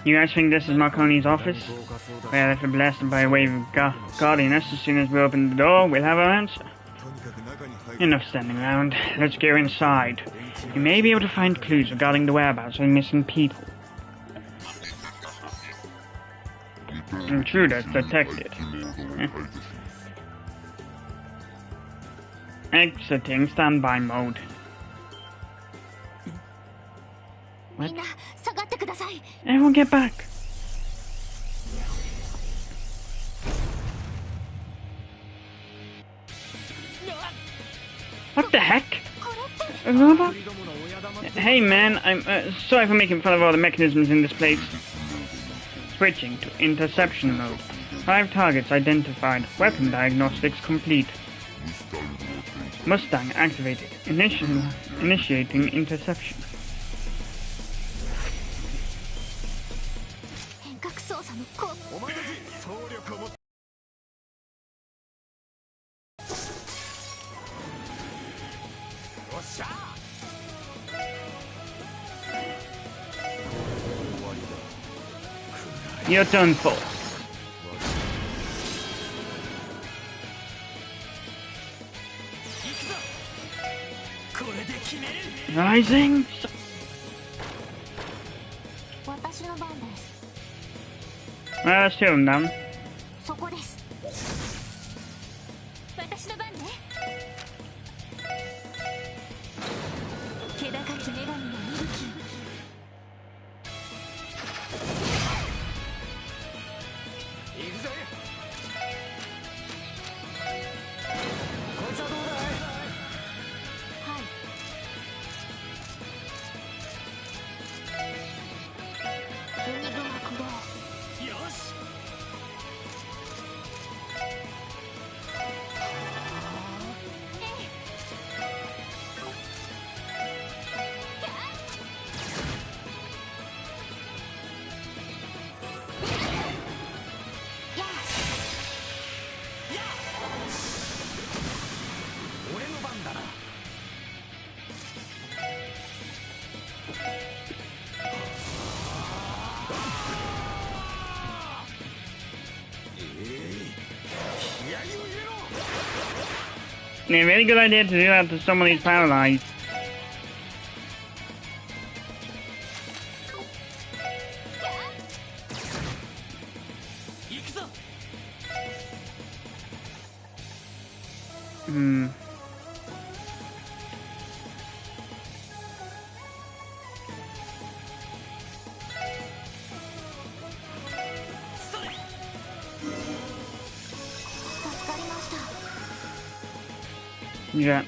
You guys think this is Marconi's office? Well, if we're blasted by a wave of guardians, as soon as we open the door, we'll have our answer. Enough standing around. Let's go inside. You may be able to find clues regarding the whereabouts of missing people. Intruders detected. Exiting standby mode. What? Everyone get back! What the heck? A robot? Hey man, I'm sorry for making fun of all the mechanisms in this place. Switching to interception mode. 5 targets identified. Weapon diagnostics complete. Mustang activated. Initiating interception. You're done for. Rising. Well, let's shoot him down. Yeah, really good idea to do that to someone who's paralyzed. Yeah.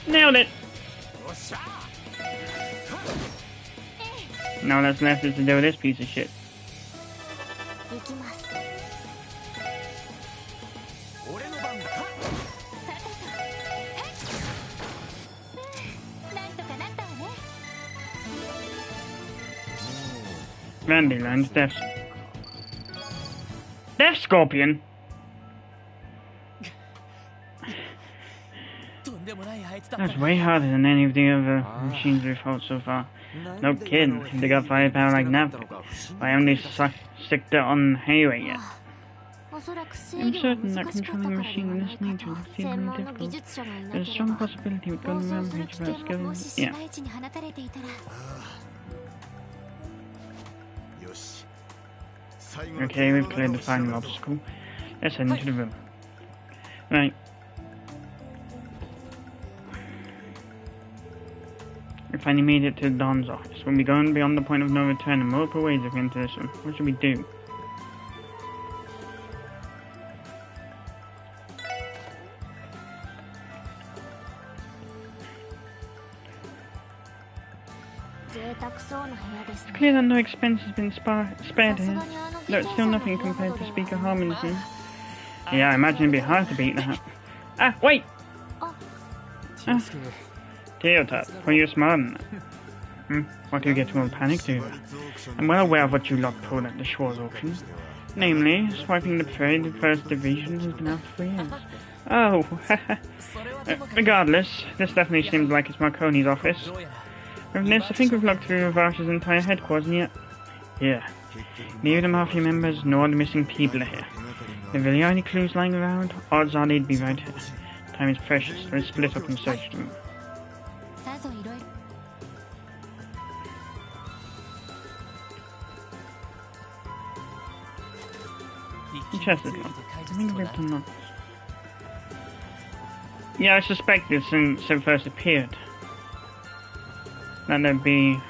Nailed it! Now that's left is to do with this piece of shit. Dandelions, Death That's way harder than any of the other machines we've fought so far. No kidding, if they got firepower like that, I only sticked it on highway yet. I'm certain that controlling a machine of this nature is exceedingly difficult. There's a strong possibility with Golden Rampage of our skills. Yeah. Okay, we've cleared the final obstacle. Let's head into the room. Right. We finally made it to Don's office. We'll be going beyond the point of no return in multiple ways if we enter this one. What should we do? It's clear that no expense has been spared here, though it's still nothing compared to Speaker Harmonson. Yeah, I imagine it'd be hard to beat that. Ah, wait! Teotat, well, you're smart than that. What do you get more panicked over? I'm well aware of what you lot pulled at the Schwarz auction. Namely, swiping the prey the First Division has been out for years. Oh, regardless, this definitely seems like it's Marconi's office. From this, I think we've looked through Varsh's entire headquarters and yet... Yeah. Neither the Mafia members nor the missing people are here. If there are any clues lying around, odds are they'd be right here. Time is precious, let's split up and search them. The chest is locked. I think we've unlocked this. Yeah, I suspected since it first appeared that there'd be...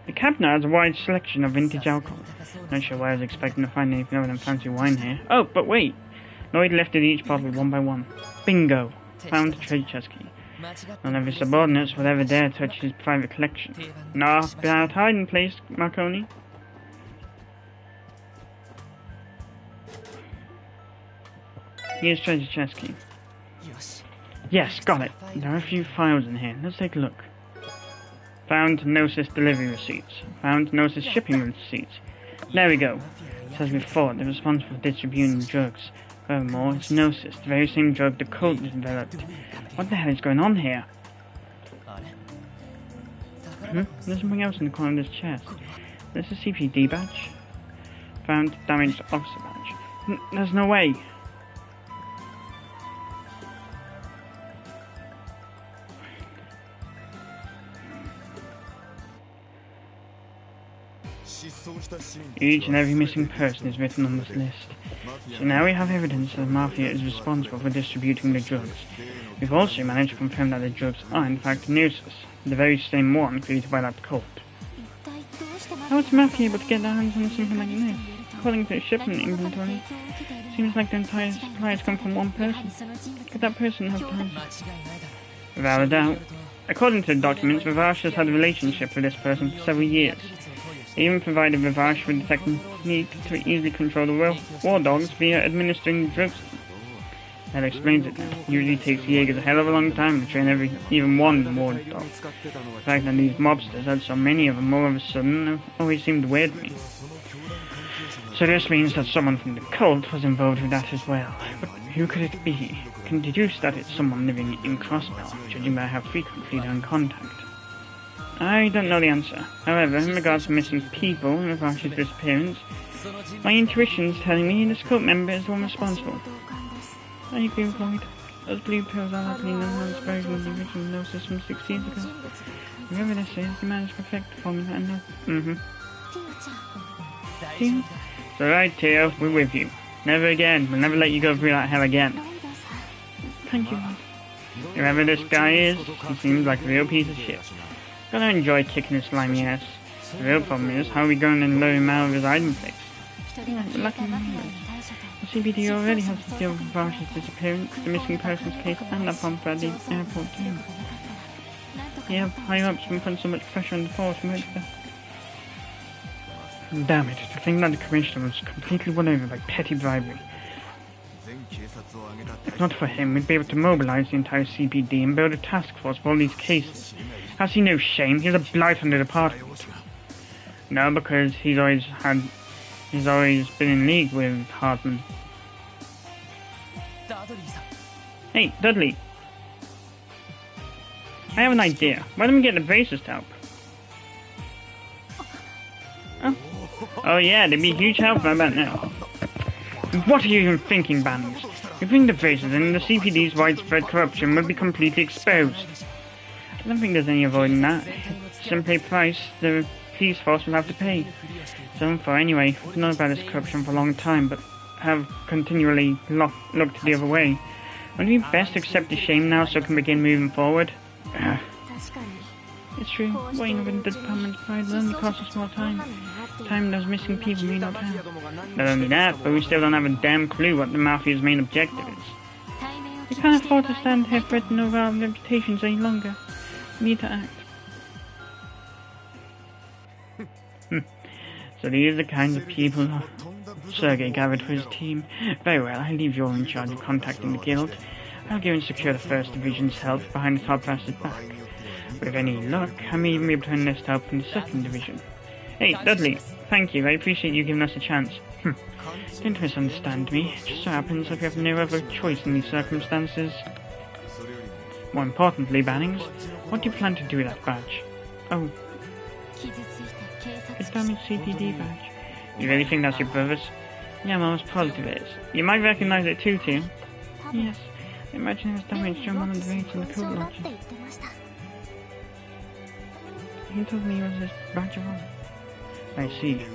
The cabinet has a wide selection of vintage alcohol. Not sure why I was expecting to find anything other than fancy wine here. Oh, but wait! Lloyd lifted each bottle one by one. Bingo! Found the trade chest key. None of his subordinates would ever dare touch his private collection. Nah, without hiding place, Marconi. Here's treasure chest key. Yes, got it. There are a few files in here. Let's take a look. Found Gnosis delivery receipts. Found Gnosis shipping receipts. There we go. As we thought, they're responsible for distributing drugs. Furthermore, it's Gnosis, the very same drug the cult developed. What the hell is going on here? There's something else in the corner of this chest. There's a CPD badge. Found damaged officer badge. There's no way. Each and every missing person is written on this list. So now we have evidence that the Mafia is responsible for distributing the drugs. We've also managed to confirm that the drugs are in fact Gnosis, the very same one created by that cult. How is the Mafia able to get their hands on something like this? According to the shipment inventory, seems like the entire supplies come from one person. Could that person have ties? Without a doubt. According to the documents, Vivash has had a relationship with this person for several years. They even provided Vivash with the technique to easily control the war dogs via administering drugs. That explains it now. Usually takes Jaegers a hell of a long time to train even one war dog. The fact that these mobsters had so many of them all of a sudden always seemed weird to me. So this means that someone from the cult was involved with that as well. But who could it be? I can deduce that it's someone living in Crossbell, judging by how frequently they're in contact. I don't know the answer. However, in regards to missing people and Vash's disappearance, my intuition's telling me this cult member is the one responsible. I agree with Lloyd. Those blue pills are likely no one's version of the original Gnosis from 6 years ago. Whoever this is, they managed to perfect the formula and know. Teo? It's alright, Teo. We're with you. Never again. We'll never let you go through that hell again. Thank you, Lloyd. Whoever this guy is, he seems like a real piece of shit. Gotta enjoy kicking his slimy ass. The real problem is, how are we going to lure him out of his hiding place? Yeah, we're lucky members. The CBD already has to deal with Varsh's disappearance, the missing persons case, and that bomb at the airport too. Yeah, higher-ups been putting so much pressure on the force from Richter. Damn it, to think that the commissioner was completely won over by petty bribery. If not for him, we'd be able to mobilize the entire CPD and build a task force for all these cases. Has he no shame? He's a blight on the department. No, because he's always been in league with Hartman. Hey, Dudley. I have an idea. Why don't we get the Bracers to help? Oh yeah, they'd be a huge help right about now. What are you even thinking, Bannings? We bring the Bracers in and the CPD's widespread corruption will be completely exposed. I don't think there's any avoiding that. It's simply a price the police force will have to pay. So far anyway, we've known about this corruption for a long time, but have continually looked the other way. Wouldn't we best accept the shame now so we can begin moving forward? It's true, waiting within the department's pride will only cost us more time. Time those missing people we don't have. Not only that, but we still don't have a damn clue what the Mafia's main objective is. We can't afford to stand here threatening over our reputations any longer. We need to act. So these are the kinds of people Sergei gathered for his team. Very well, I leave you all in charge of contacting the guild. I'll go and secure the 1st Division's help behind the top brass's back. With any luck, I may even be able to enlist help from the 2nd Division. Hey, Dudley, thank you. I appreciate you giving us a chance. Don't misunderstand me. It just so happens that we have no other choice in these circumstances. More importantly, Bannings, what do you plan to do with that badge? Oh, a damaged CPD badge. You really think that's your brother's? Yeah, I'm almost positive it is. You might recognize it too, Tim. Yes, I imagine it was damaged during one of the raids in the coat launcher. He told me it was his badge of honor. I see.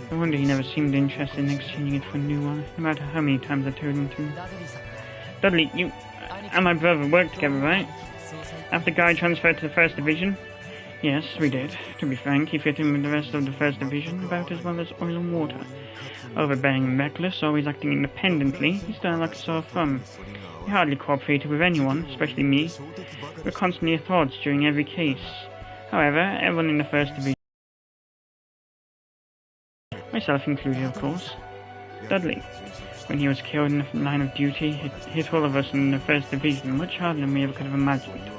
No wonder he never seemed interested in exchanging it for a new one, no matter how many times I told him to. Dudley, you and my brother worked together, right? After Guy transferred to the 1st Division? Yes, we did. To be frank, he fit in with the rest of the 1st Division about as well as oil and water. Overbearing and reckless, always acting independently, he still had like a sore thumb. He hardly cooperated with anyone, especially me. We were constantly at odds during every case. However, everyone in the 1st Division, myself included of course, Dudley, when he was killed in the line of duty, hit all of us in the 1st Division much harder than we ever could have imagined.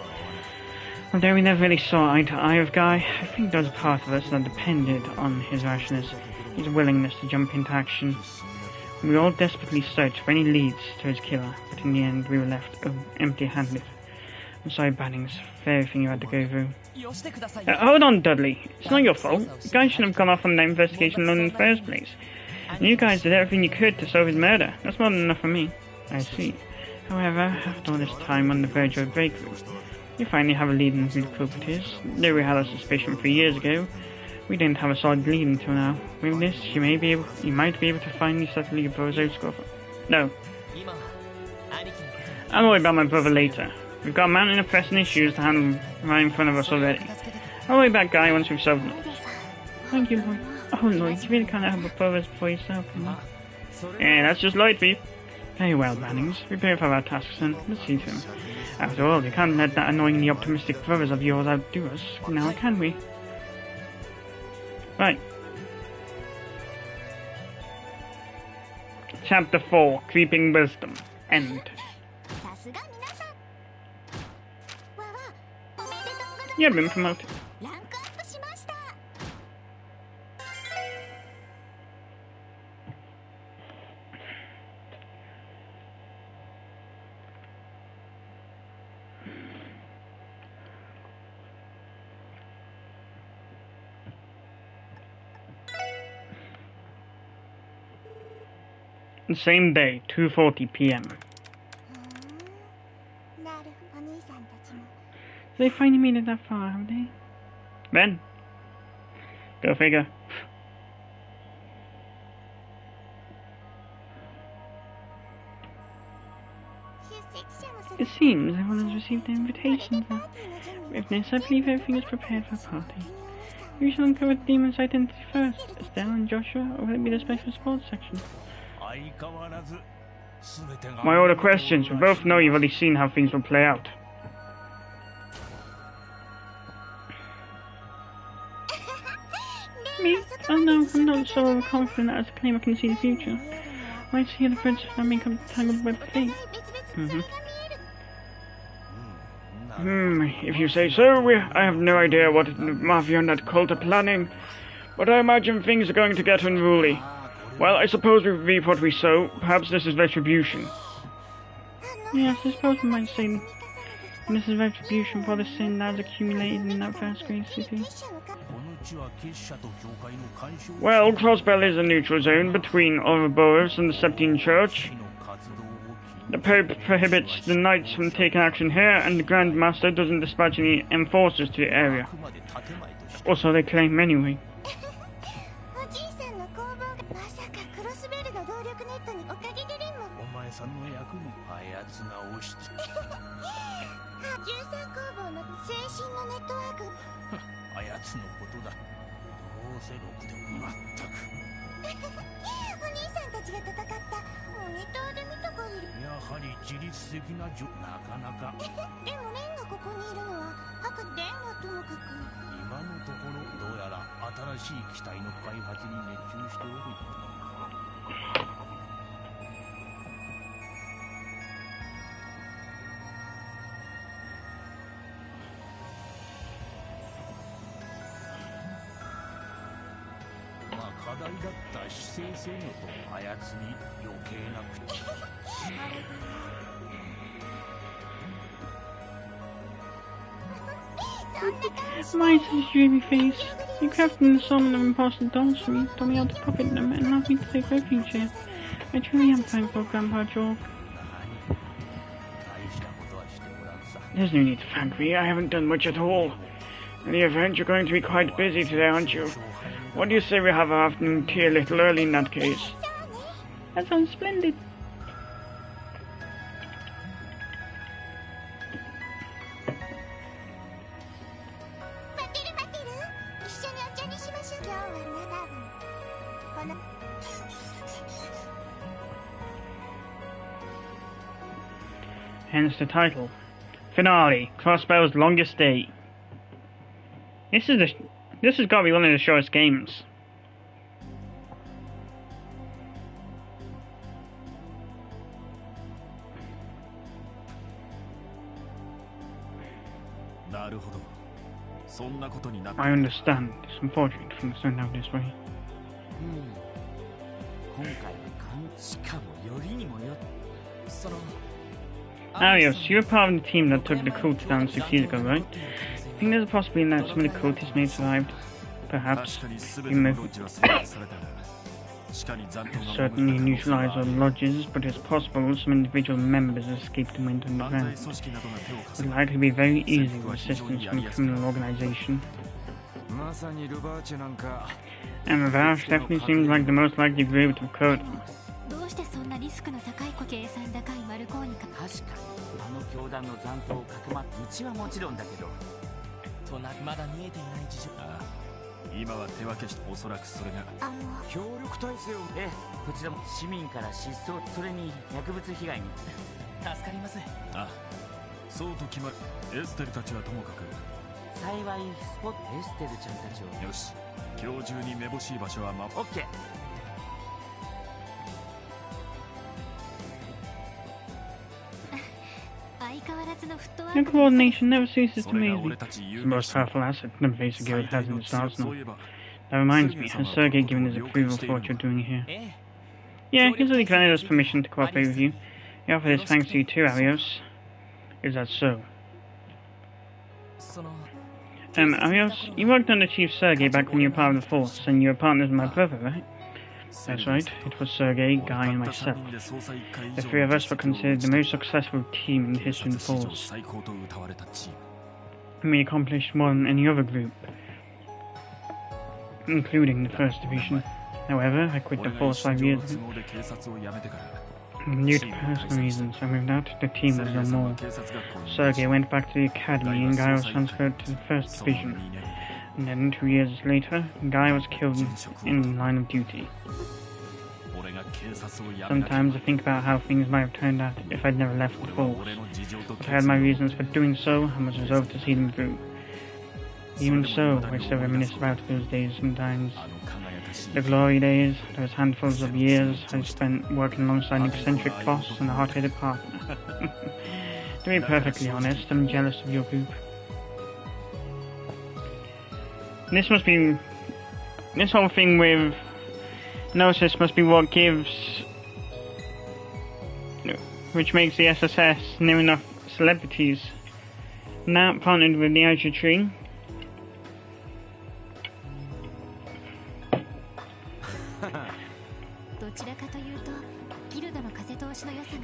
Although we never really saw eye to eye with Guy, I think there was a part of us that depended on his rashness, his willingness to jump into action. We all desperately searched for any leads to his killer, but in the end we were left empty-handed. I'm sorry, Bannings, for everything you had to go through. Hold on, Dudley. It's not your fault. Guy shouldn't have gone off on that investigation alone in the first place. And you guys did everything you could to solve his murder. That's more than enough for me. I see. However, after all this time on the verge of a breakthrough, you finally have a lead on who the culprit is. Though we had a suspicion 3 years ago, we didn't have a solid lead until now. With this, you might be able to finally settle your brother's outscore. No. I'll worry about my brother later. We've got a mountain of pressing issues to handle right in front of us already. I'll worry about Guy once we've solved them. Thank you, Lloyd. Oh, Lloyd, you really can't have a brothers for yourself, you know? Yeah, that's just Lloyd for you. Very well, Bannings. We both have our tasks then. Let's see to him. After all, you can't let that annoyingly optimistic brothers of yours outdo us, now can we? Right. Chapter 4, Creeping Wisdom. End. You've been promoted. The same day, 2:40 p.m. They finally made it that far, have they? Ben? Go figure. It seems everyone has received their invitations now. With this, I believe everything is prepared for a party. We shall uncover the demon's identity first, Estelle and Joshua, or will it be the special sports section? My order questions. We both know you've already seen how things will play out. Me? Oh no, I'm not so confident as to claim I can see the future. Why see the birds that make up tangled web fate? If you say so, I have no idea what the Mafia and that cult are planning, but I imagine things are going to get unruly. Well, I suppose we reap what we sow. Perhaps this is retribution. Yes, I suppose we might say this is retribution for the sin that has accumulated in that vast great city. Well, Crossbell is a neutral zone between Ouroboros and the Septine Church. The Pope prohibits the Knights from taking action here, and the Grand Master doesn't dispatch any enforcers to the area. Also, they claim anyway. Why such a dreamy face? You crafted the summon of impossible dolls for me, taught me how to profit them, and allowed me to take refuge here. I truly am thankful, Grandpa Jorg. There's no need to thank me, I haven't done much at all. In the event, you're going to be quite busy today, aren't you? What do you say we have our afternoon tea a little early in that case? That sounds splendid. Hence the title. Finale, Crossbell's longest day. This has got to be one of the shortest games. I understand. It's unfortunate things turned out this way. Arios, you were part of the team that took the cultists down 6 years ago, right? I think there's a possibility that some of the cultists may have survived. Perhaps. Certainly neutralize all lodges, but it's possible some individual members escaped and went underground. It would likely be very easy with assistance from a criminal organization. And Ravash definitely seems like the most likely group to code. Your coordination never ceases to amaze me. It's the most powerful asset the Basic Guild has in its arsenal. That reminds me, has Sergei given his approval for what you're doing here? Yeah, he's already granted us permission to cooperate with you. He offered his thanks to you too, Arios. Is that so? Arios, you worked under Chief Sergei back when you were part of the Force, and you were partners with my brother, right? That's right, it was Sergei, Guy, and myself. The three of us were considered the most successful team in the history of the Force. And we accomplished more than any other group, including the First Division. However, I quit the Force 5 years ago. Due to personal reasons, I moved out, the team was no more. Sergei went back to the Academy and Guy was transferred to the First Division. And then 2 years later, Guy was killed in line of duty. Sometimes I think about how things might have turned out if I'd never left the Force. But I had my reasons for doing so and was resolved to see them through. Even so, I still reminisce about those days sometimes. The glory days, those handfuls of years I spent working alongside an eccentric boss and a hot-headed partner. To be perfectly honest, I'm jealous of your group. This whole thing with Gnosis must be what gives, which makes the SSS near enough celebrities. Now partnered with the Azure Tree.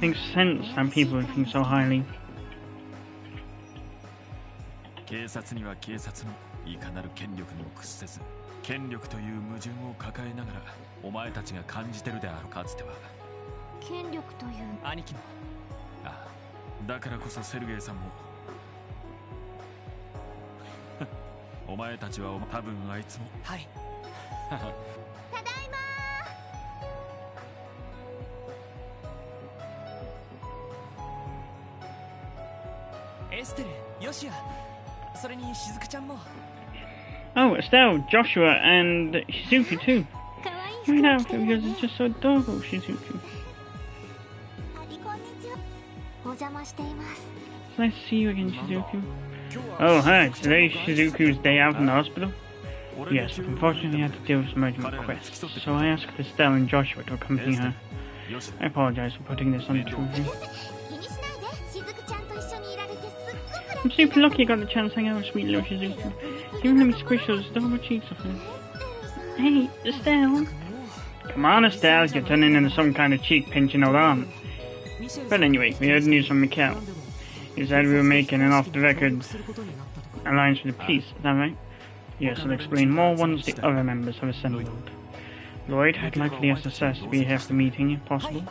Makes sense that people would think so highly. 警察には警察のいかなる権力にも屈せず、権力という矛盾を抱えながらお前たちが感じてるであろう。かつては権力という兄貴も、ああ、だからこそセルゲイさんもお前たちは多分あいつもはいただいまー。エステル、ヨシア、それにしずくちゃんも。Oh, Estelle, Joshua, and Shizuku too. Right after, because it's just so adorable, Shizuku. It's nice to see you again, Shizuku. Oh, hi, today's Shizuku's day out from the hospital? Yes, unfortunately I had to deal with some urgent requests, so I asked Estelle and Joshua to accompany her. I apologize for putting this on the two of you. I'm super lucky I got the chance to hang out with sweet little Shizuku. Even let me squish those adorable cheeks of her. Hey, Estelle! Come on, Estelle, you're turning into some kind of cheek-pinching old aunt. But anyway, we heard news from Mikkel. He said we were making an off-the-record alliance with the police, is that right? Yes, I'll explain more once the other members have assembled. Lloyd, I'd like the SSS to be here for the meeting, if possible.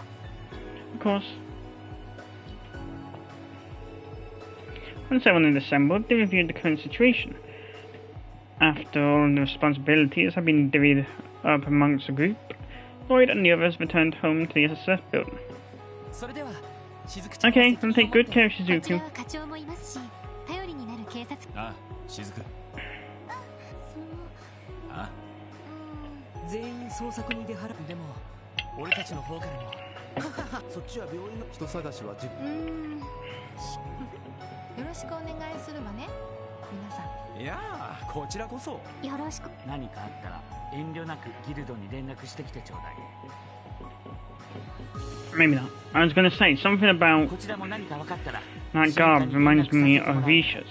Of course. Once everyone had assembled, they reviewed the current situation. After all the responsibilities had been divvied up amongst the group, Lloyd and the others returned home to the SSF building. Okay, I'll take good care of Shizuku. Ah, Shizuku. Ah? 全員捜索に出払う。でも俺たちの方からにもそっちは病院の人探しはよろしくお願いするわね皆さん。いやー、こちらこそよろしく。何かあったら遠慮なくギルドに連絡してきてちょうだい。 Maybe not. I was gonna say something about that garb reminds me of Visha's.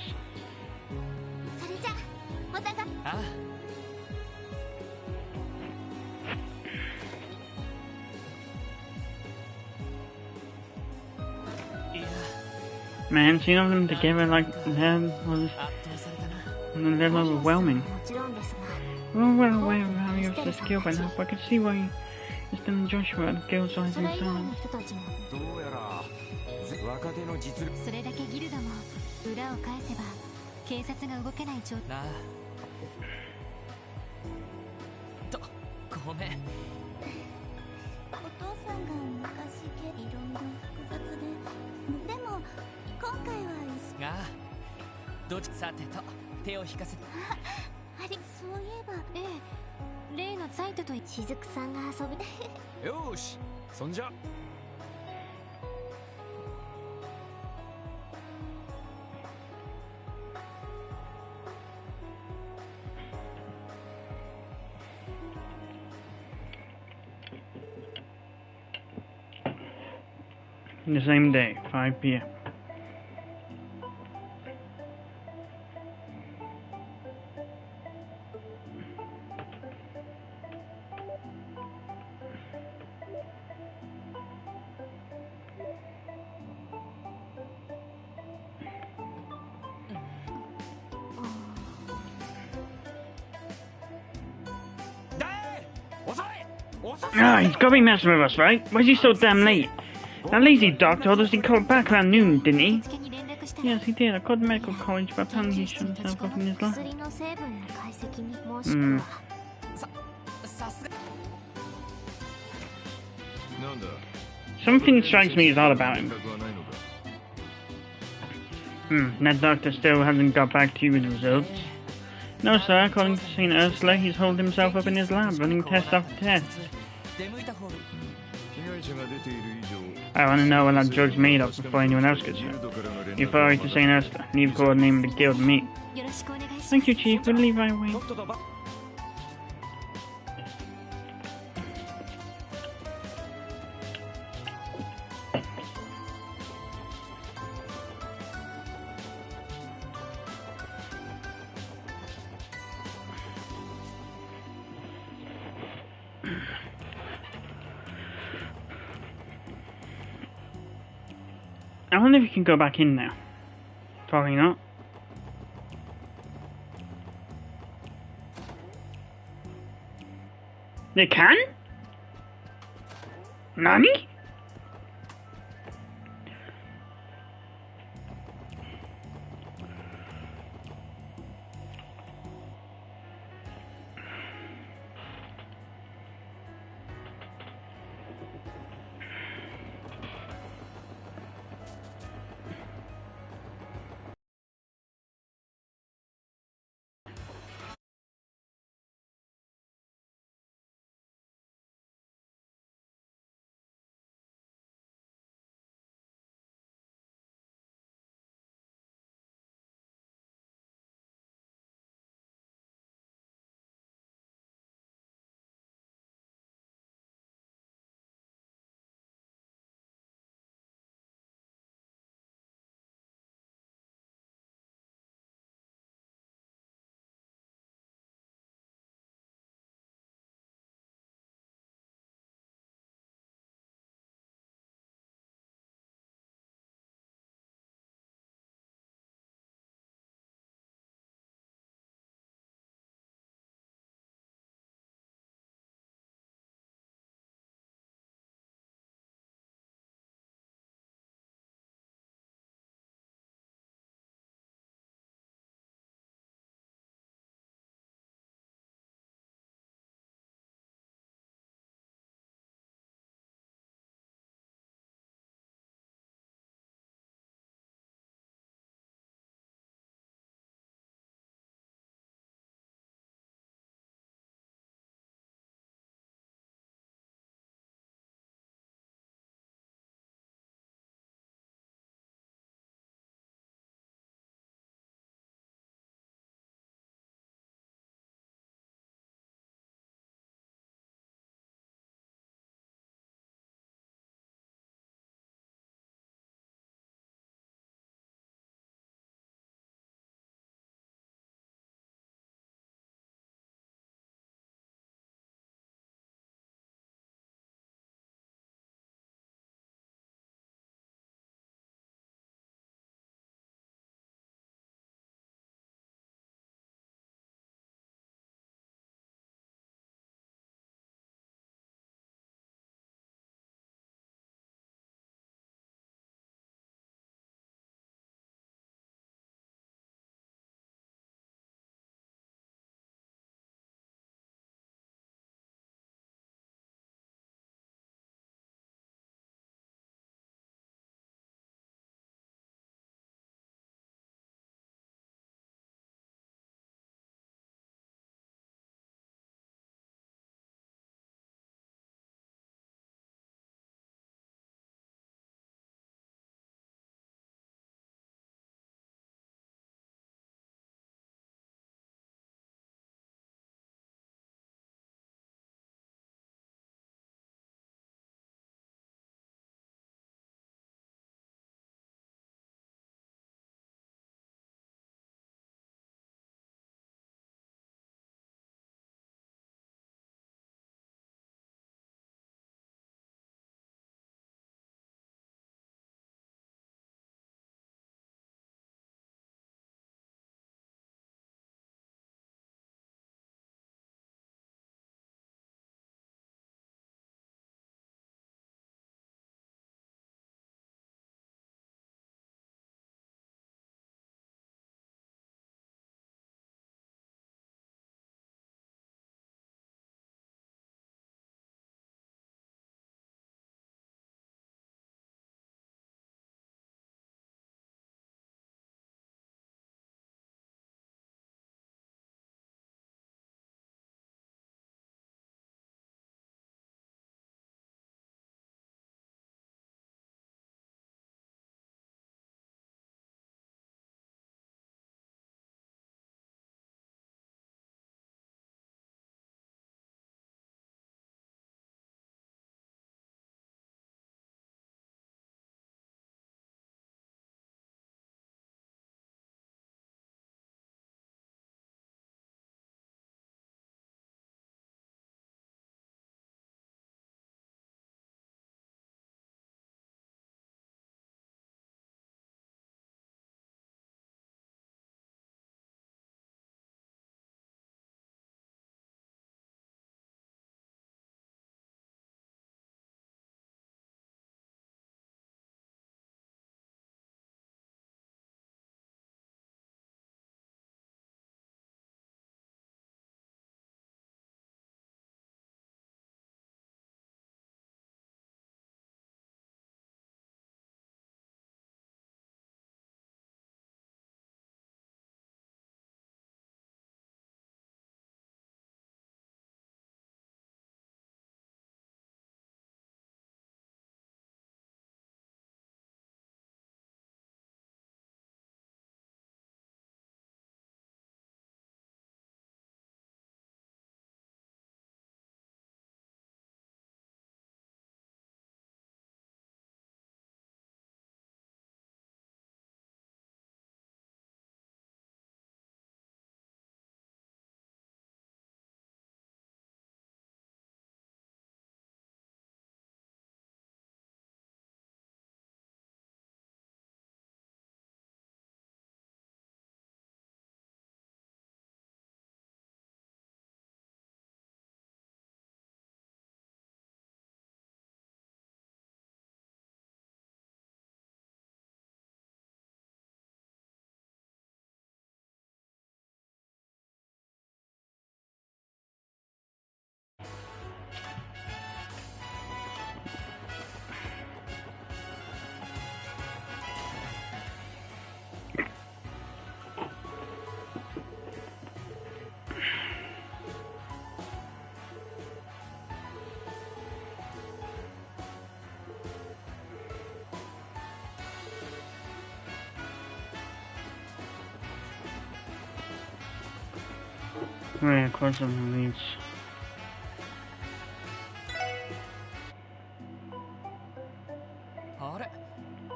Man, seeing all of them together like that was a little overwhelming. We're well aware of how you're so skilled by now, but I could see why Estelle and Joshua had girls eyes and so on. それだけギルドも裏を返せば警察が動けない状態。なあ。と、ごめん。お父さんが昔いろいろ複雑で、でも今回はああ、どっちさてと手を引かせ。あれ、そういえば、例のサイトとしずくさんが遊び。よし、そんじゃ。The same day, 5 p.m. Ah, he's got to be messing with us, right? Why is he so damn late? That lazy doc told us he called back around noon, didn't he? Yes, he did. I called the medical college, but apparently he shouldn't have gotten his life. Something strikes me as odd about him. That doctor still hasn't got back to you with the results. No, sir. According to St. Ursula, he's holed himself up in his lab, running test after test. I want to know what that drug's made of before anyone else gets it. You forward to St. Ursula. Leave coordinating with the guild meet. Thank you, Chief. We'll leave right away. I wonder if you can go back in now. Probably not. They can? Nani? Yeah, of course everyone leaves.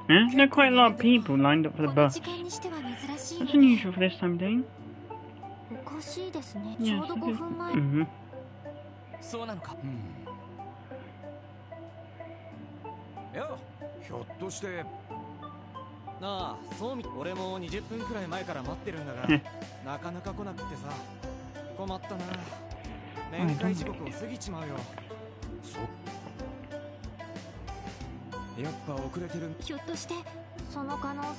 Yeah, there are quite a lot of people lined up for the bus. That's unusual for this time of day. Yes, it is. Mm-hmm. そうなのか。いや、ひょっとして。なあ、そう俺も20分くらい前から待ってるんだが、なかなか来なくてさ、困ったな。面会時刻を過ぎちまうよ。そう。やっぱ遅れてる。ひょっとしてその可能性。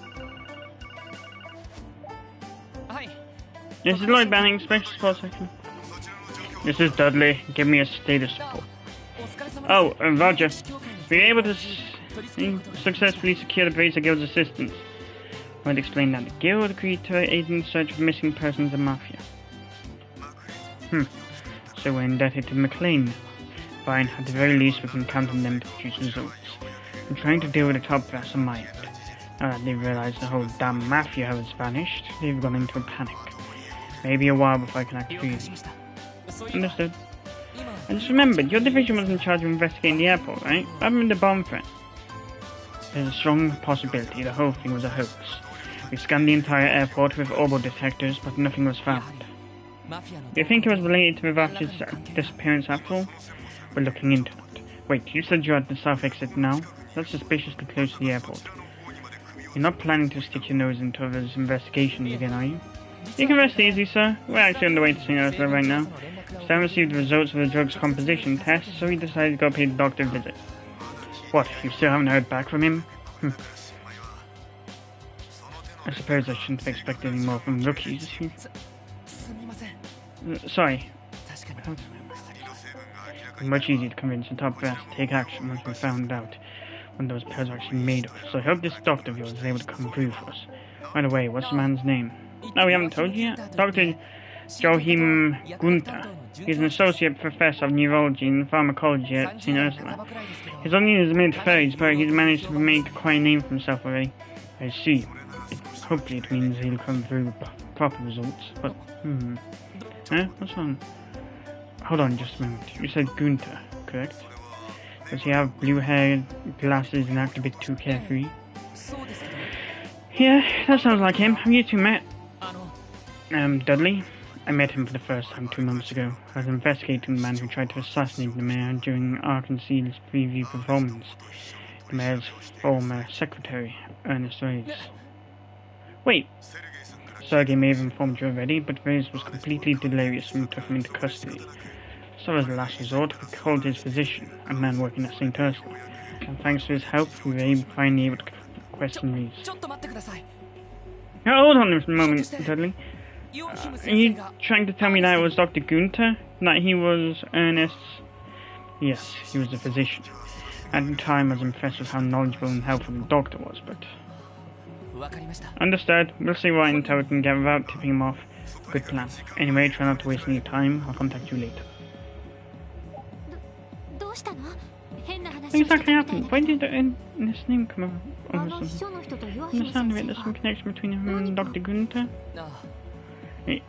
はい。This is Lloyd Banning, Special Support Section. This is Dudley. Give me a status report. Oh, Roger. We were able to successfully secure the Bracer Guild's assistance. I would explain that the Guild agreed to aid in search of missing persons and Mafia. So we're indebted to McLean. Fine, at the very least we can count on them to produce results. I'm trying to deal with the top brass on my end. Now that they've realized the whole damn Mafia has vanished, they've gone into a panic. Maybe a while before I can act freely. Understood. I just remembered, your division was in charge of investigating the airport, right? Other than the bomb threat. There's a strong possibility the whole thing was a hoax. We scanned the entire airport with orbital detectors, but nothing was found. Do you think it was related to Vivach's disappearance after all? We're looking into that. Wait, you said you're at the south exit now? That's suspiciously close to the airport. You're not planning to stick your nose into others' investigations again, are you? You can rest easy, sir. We're actually on the way to St. Ursula right now. Stan received the results of the drug's composition test, so he decided to go pay the doctor a visit. What, you still haven't heard back from him? I suppose I shouldn't have expected any more from rookies. Sorry. It's much easier to convince the top brass to take action once we found out what those pills are actually made of, so I hope this doctor of yours is able to come through for us. By the way, what's the man's name? No, we haven't told you yet. Dr. Joachim Gunther. He's an associate professor of neurology and pharmacology at St. Ursula. He's only in his mid-30s, but he's managed to make quite a name for himself already. I see. Hopefully it means he'll come through with proper results, but, What's on? Hold on just a moment. You said Gunther, correct? Does he have blue hair, glasses, and act a bit too carefree? Yeah, that sounds like him. Have you two met? Dudley? I met him for the first time 2 months ago. I was investigating the man who tried to assassinate the mayor during Arkanseal's preview performance. The mayor's former secretary, Ernest Reyes. Wait, Sergei may have informed you already, but Reyes was completely delirious when we took him into custody. So as a last resort, we called his physician, a man working at St. Ursula, and thanks to his help, we were finally able to question Reyes. Now, hold on a moment, Dudley. Are you trying to tell me that it was Dr. Gunther? That he was Ernest's? Yes, he was a physician. At the time, I was impressed with how knowledgeable and helpful the doctor was, but... Understood. We'll see what intel we can get without tipping him off. Good plan. Anyway, try not to waste any time. I'll contact you later. What exactly happened? Why did this name come up all of a sudden? From the sound of it, there's some connection between him and Dr. Gunther?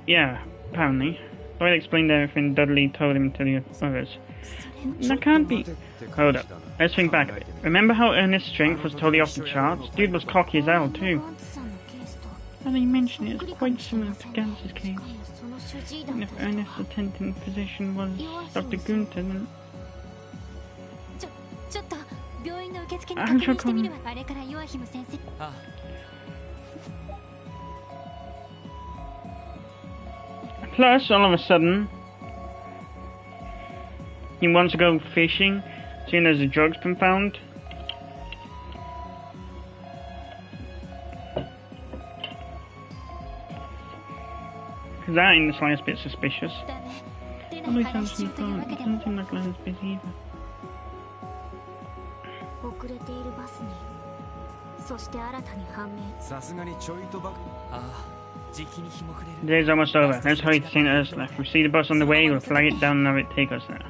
Yeah, apparently. Lloyd explained everything Dudley told him to the others. That can't be... Hold up. Let's think back a bit. Remember how Ernest's strength was totally off the charts? Dude was cocky as hell, too. Now that you mention it, it's quite similar to Gans's case. And if Ernest's attendant physician was Dr. Gunther, then... I'm sure Plus, all of a sudden, he wants to go fishing, seeing as the drug's been found. Because that ain't the slightest bit suspicious. Although he sounds from fun, it doesn't seem like Glenn's busy either. The day's almost over. Let's hurry to St. Ursula. If we see the bus on the way, we'll flag it down and have it take us there.